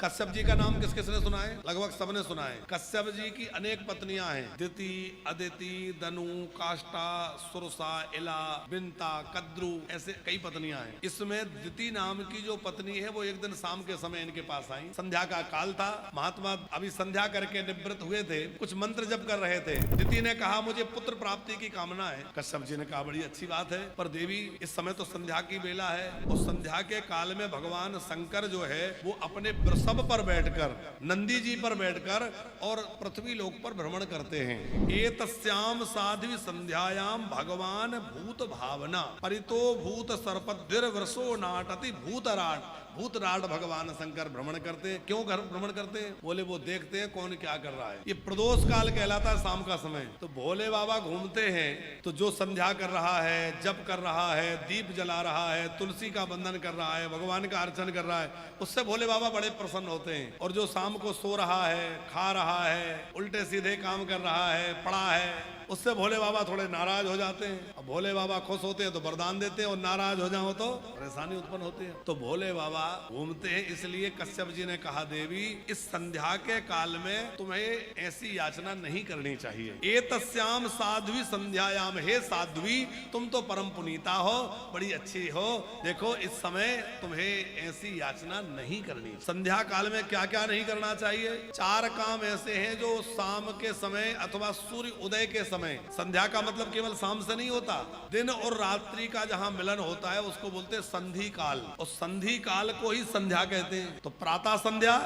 कश्यप जी का नाम किस किसने सुना है? लगभग सबने सुना है। कश्यप जी की अनेक पत्नियां हैं, दिति, अदिति, दनु, काष्टा, सुरसा, इला, बिंता, कद्रु, ऐसे कई पत्नियां हैं। इसमें दिति नाम की जो पत्नी है वो एक दिन शाम के समय इनके पास आई। संध्या का काल था, महात्मा अभी संध्या करके निवृत्त हुए थे, कुछ मंत्र जप कर रहे थे। दिति ने कहा मुझे पुत्र प्राप्ति की कामना है। कश्यप जी ने कहा बड़ी अच्छी बात है, पर देवी इस समय तो संध्या की बेला है। और संध्या के काल में भगवान शंकर जो है वो अपने वृषभ पर बैठकर, नंदी जी पर बैठकर और पृथ्वी लोक पर भ्रमण करते हैं। एतस्याम साध्वी संध्यायाम भगवान भूत भावना परितो भूत सर्पद्भिर वृषो नाटति भूतराट। भूतराट भगवान शंकर भ्रमण करते हैं। क्यों भ्रमण करते हैं? बोले वो देखते हैं कौन क्या कर रहा है। ये प्रदोष काल कहलाता है, शाम का समय। तो भोले बाबा घूमते हैं, तो जो संध्या कर रहा है, जप कर रहा है, दीप जला रहा है, तुलसी का बंधन कर रहा है, भगवान का अर्चन कर रहा है, उससे भोले बाबा बड़े प्रसन्न होते हैं। और जो शाम को सो रहा है, खा रहा है, उल्टे सीधे काम कर रहा है, पड़ा है, उससे भोले बाबा थोड़े नाराज हो जाते हैं। अब भोले बाबा खुश होते हैं तो वरदान देते हैं, और नाराज हो जाओ तो परेशानी उत्पन्न होती है। तो भोले बाबा घूमते हैं। इसलिए कश्यप जी ने कहा देवी इस संध्या के काल में तुम्हें ऐसी याचना नहीं करनी चाहिए। एतस्याम साध्वी संध्यायाम, हे साध्वी तुम तो परम पुनीता हो, बड़ी अच्छी हो, देखो इस समय तुम्हें ऐसी याचना नहीं करनी। संध्या काल में क्या क्या नहीं करना चाहिए? 4 काम ऐसे हैं जो शाम के समय अथवा सूर्य उदय के समय, संध्या का मतलब केवल शाम से नहीं होता, दिन और रात्रि का जहां मिलन होता है उसको बोलते हैं संधि काल। और संधि काल को ही संध्या कहते हैं। तो प्रातः संध्या,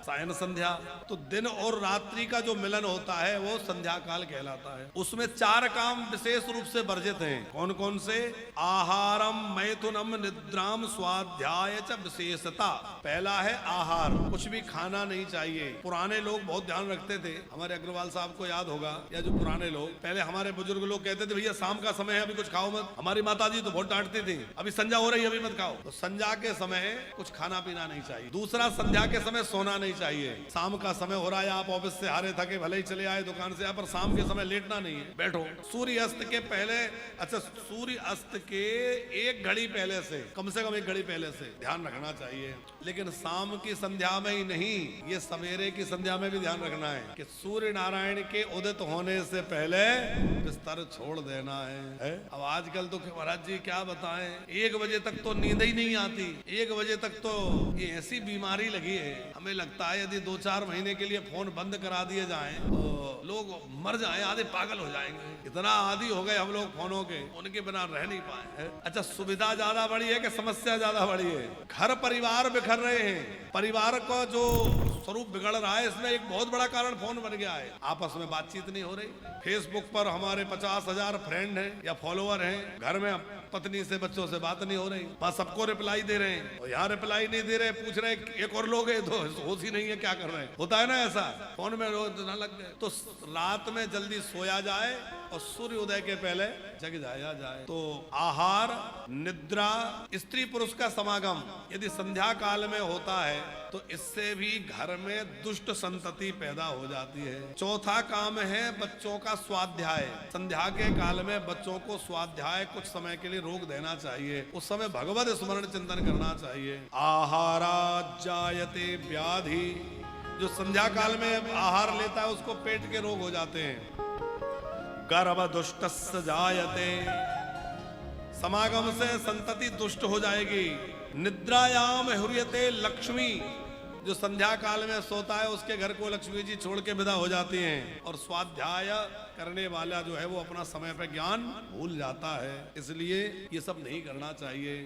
सायं संध्या, तो दिन और रात्रि का जो मिलन होता है वो संध्या काल कहलाता है। उसमें 4 काम विशेष रूप से वर्जित हैं। कौन कौन से? आहारम, मैथुनम, निद्राम, स्वाध्याय च विशेषता। पहला है आहार, कुछ भी खाना नहीं चाहिए। पुराने लोग बहुत ध्यान रखते थे, हमारे अग्रवाल साहब को याद होगा, या जो पुराने लोग, पहले हमारे बुजुर्ग लोग कहते थे भैया शाम का समय है अभी कुछ खाओ मत। हमारी माता जी तो बहुत डांटती थी, अभी संध्या हो रही है अभी मत खाओ। तो संध्या के समय कुछ खाना पीना नहीं चाहिए। दूसरा, संध्या के समय सोना नहीं चाहिए। शाम का समय हो रहा है, आप ऑफिस से हारे थके भले ही चले आए दुकान से, पर शाम के समय लेटना नहीं है, बैठो। सूर्य अस्त के पहले, अच्छा सूर्य अस्त के 1 घड़ी पहले से कम 1 घड़ी पहले से ध्यान रखना चाहिए। लेकिन शाम की संध्या में ही नहीं, ये सवेरे की संध्या में भी ध्यान रखना है कि सूर्य नारायण के उदित होने से पहले बिस्तर छोड़ देना है? अब आजकल तो महाराज जी क्या बताएं, 1 बजे तक तो नींद ही नहीं आती। 1 बजे तक तो ये ऐसी बीमारी लगी है, हमें लगता है यदि 2-4 महीने के लिए फोन बंद करा दिए जाएं तो लोग मर जाएं, आधे पागल हो जाएंगे। इतना आदी हो गए हम लोग फोनों के, उनके बिना रह नहीं पाए। अच्छा, सुविधा ज्यादा बढ़ी है कि समस्या ज्यादा बढ़ी है? घर परिवार बिखर रहे हैं, परिवार का जो स्वरूप बिगड़ रहा है, इसमें एक बहुत बड़ा कारण फोन बन गया है। आपस में बातचीत नहीं हो रही। फेसबुक पर हमारे 50,000 फ्रेंड हैं या फॉलोअर हैं, घर में पत्नी से बच्चों से बात नहीं हो रही, बस सबको रिप्लाई दे रहे हैं, और यहाँ रिप्लाई नहीं दे रहे, पूछ रहे एक और लोग हैं तो होश ही नहीं है क्या कर रहे हैं। होता है ना ऐसा, फोन में रोज ना लग गए। तो रात में जल्दी सोया जाए और सूर्य उदय के पहले जग जाया जाए। तो आहार, निद्रा, स्त्री पुरुष का समागम यदि संध्या काल में होता है तो इससे भी घर में दुष्ट संतति पैदा हो जाती है। चौथा काम है बच्चों का स्वाध्याय। संध्या के काल में बच्चों को स्वाध्याय कुछ समय के लिए रोक देना चाहिए, उस समय भगवत स्मरण चिंतन करना चाहिए। आहारा जायते व्याधि, जो संध्या काल में आहार लेता है उसको पेट के रोग हो जाते हैं। गर्भ दुष्टस्य जायते, समागम से संतति दुष्ट हो जाएगी। निद्रायाम हुर्यते लक्ष्मी, जो संध्या काल में सोता है उसके घर को लक्ष्मी जी छोड़ के विदा हो जाती हैं। और स्वाध्याय करने वाला जो है वो अपना समय पे ज्ञान भूल जाता है, इसलिए ये सब नहीं करना चाहिए।